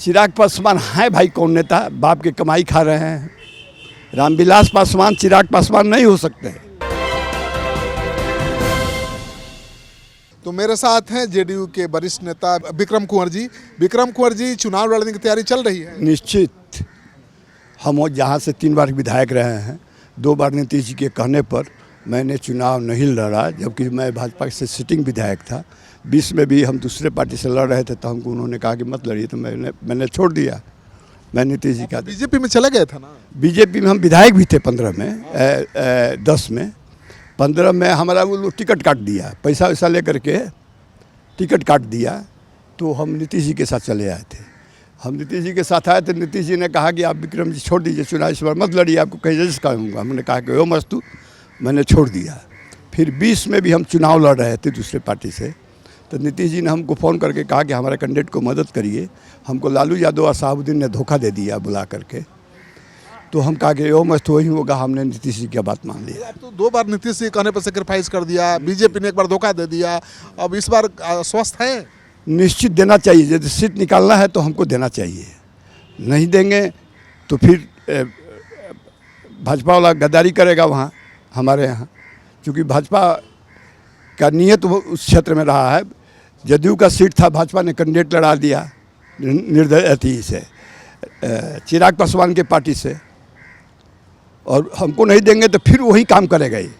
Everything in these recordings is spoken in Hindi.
चिराग पासवान है भाई कौन नेता, बाप की कमाई खा रहे हैं। रामविलास पासवान चिराग पासवान नहीं हो सकते। तो मेरे साथ हैं जेडीयू के वरिष्ठ नेता विक्रम कुंवर जी। विक्रम कुंवर जी, चुनाव लड़ने की तैयारी चल रही है? निश्चित। हम जहाँ से 3 बार विधायक रहे हैं, 2 बार नीतीश जी के कहने पर मैंने चुनाव नहीं लड़ा, जबकि मैं भाजपा से सिटिंग विधायक था। 20 में भी हम दूसरे पार्टी से लड़ रहे थे, तो हमको उन्होंने कहा कि मत लड़िए, तो मैंने छोड़ दिया। मैं नीतीश जी का बीजेपी में चले गए थे ना? बीजेपी में हम विधायक भी थे 15 में, 10 में। 15 में हमारा वो टिकट काट दिया, पैसा वैसा लेकर के टिकट काट दिया, तो हम नीतीश जी के साथ चले आए थे। हम नीतीश जी के साथ आए तो नीतीश जी ने कहा कि आप विक्रम जी छोड़ दीजिए, चुनाव इस बार मत लड़िए, आपको कहीं जैसे कहूँगा। हमने कहा कि वो मस्तू, मैंने छोड़ दिया। फिर 20 में भी हम चुनाव लड़ रहे थे दूसरे पार्टी से, तो नीतीश जी ने हमको फ़ोन करके कहा कि हमारे कैंडिडेट को मदद करिए। हमको लालू यादव और साहबुद्दीन ने धोखा दे दिया बुला करके, तो हम कहा कि वो मस्त वही होगा। हमने नीतीश जी की बात मान ली। आप तो 2 बार नीतीश जी कहने पर सेक्रीफाइस कर दिया, बीजेपी ने 1 बार धोखा दे दिया, अब इस बार स्वस्थ है? निश्चित देना चाहिए। यदि सीट निकालना है तो हमको देना चाहिए, नहीं देंगे तो फिर भाजपा वाला गद्दारी करेगा वहाँ हमारे यहाँ। क्योंकि भाजपा का नियत उस क्षेत्र में रहा है। जदयू का सीट था, भाजपा ने कैंडिडेट लड़ा दिया निर्दलीय से, चिराग पासवान के पार्टी से, और हमको नहीं देंगे तो फिर वही काम करेगा ये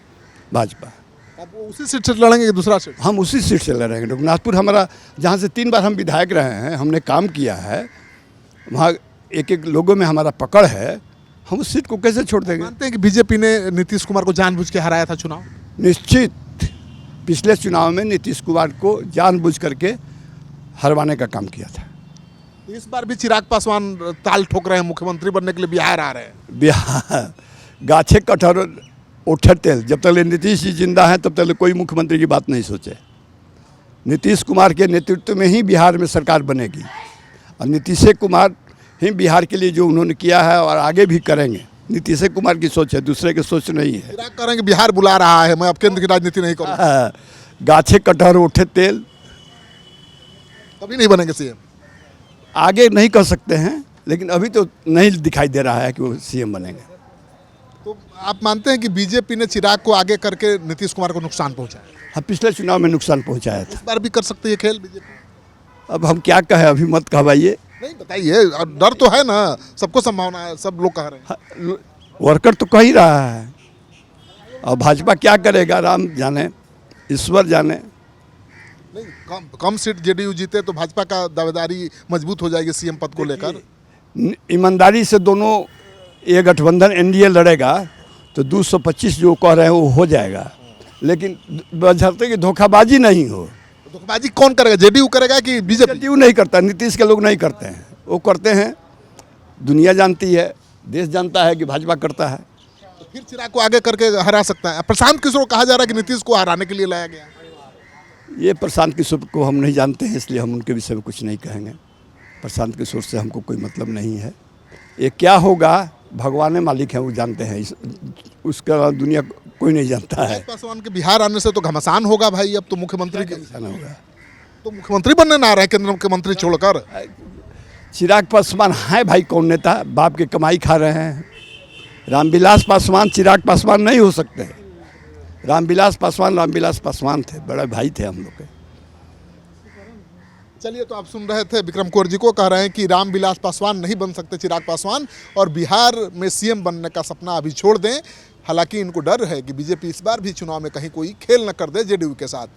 भाजपा। अब उसी सीट से लड़ेंगे कि दूसरा सीट? हम उसी सीट से लड़ेंगे। रघुनाथपुर हमारा, जहाँ से 3 बार हम विधायक रहे हैं, हमने काम किया है, वहाँ एक लोगों में हमारा पकड़ है। हम उस सीट को कैसे छोड़ देंगे? मानते हैं कि बीजेपी ने नीतीश कुमार को जानबूझ के हराया था चुनाव? निश्चित। पिछले चुनाव में नीतीश कुमार को जानबूझ करके हरवाने का काम किया था। इस बार भी चिराग पासवान ताल ठोक रहे हैं, मुख्यमंत्री बनने के लिए बिहार आ रहे हैं। बिहार गाछे कटहर ओठर तेल, जब तक नीतीश जी जिंदा हैं तब तक कोई मुख्यमंत्री की बात नहीं सोचे। नीतीश कुमार के नेतृत्व में ही बिहार में सरकार बनेगी, और नीतीश कुमार ही बिहार के लिए जो उन्होंने किया है और आगे भी करेंगे। नीतीश कुमार की सोच है, दूसरे की सोच नहीं है। चिराग कह रहे हैं कि बिहार बुला रहा है, मैं अब केंद्र की राजनीति नहीं करूँगा। गाछे कटहर ओठे तेल, कभी नहीं बनेंगे सीएम? आगे नहीं कर सकते हैं, लेकिन अभी तो नहीं दिखाई दे रहा है कि वो सीएम बनेंगे। तो आप मानते हैं कि बीजेपी ने चिराग को आगे करके नीतीश कुमार को नुकसान पहुंचाया? हाँ, पिछले चुनाव में नुकसान पहुंचाया था। इस बार भी कर सकते हैं खेल बीजेपी? अब हम क्या कहें, अभी मत कहवाइए। नहीं बताइए, डर तो है ना, सबको संभावना है, सब लोग कह रहे हैं। हाँ, वर्कर तो कह ही रहा है, और भाजपा क्या करेगा राम जाने, ईश्वर जाने। नहीं, कम सीट जेडीयू जीते तो भाजपा का दावेदारी मजबूत हो जाएगी सीएम पद को लेकर। ईमानदारी से दोनों ये गठबंधन एनडीए लड़ेगा तो 225 जो कह रहे हैं वो हो जाएगा, लेकिन बशर्ते कि धोखाबाजी नहीं हो। धोखाबाजी कौन करेगा, जेडीयू करेगा कि बीजेपी? जेडीयू नहीं करता, नीतीश के लोग नहीं करते हैं, वो करते हैं। दुनिया जानती है, देश जानता है कि भाजपा करता है। तो फिर चिराग को आगे करके हरा सकता है। प्रशांत किशोर को कहा जा रहा है कि नीतीश को हराने के लिए लाया गया। ये प्रशांत किशोर को हम नहीं जानते हैं, इसलिए हम उनके विषय में कुछ नहीं कहेंगे। प्रशांत किशोर से हमको कोई मतलब नहीं है। ये क्या होगा भगवान मालिक है, वो जानते हैं, उसका दुनिया कोई नहीं जानता है। पासवान के बिहार आने से तो घमासान होगा भाई, अब तो मुख्यमंत्री के होगा, तो मुख्यमंत्री बनने ना रहे केंद्र मुख्यमंत्री छोड़कर। चिराग पासवान है भाई कौन नेता, बाप की कमाई खा रहे हैं। रामविलास पासवान चिराग पासवान नहीं हो सकते। रामविलास पासवान थे, बड़े भाई थे हम लोग के। चलिए, तो आप सुन रहे थे विक्रम कुंवर जी को, कह रहे हैं कि रामविलास पासवान नहीं बन सकते चिराग पासवान, और बिहार में सीएम बनने का सपना अभी छोड़ दें। हालांकि इनको डर है कि बीजेपी इस बार भी चुनाव में कहीं कोई खेल न कर दे जेडीयू के साथ।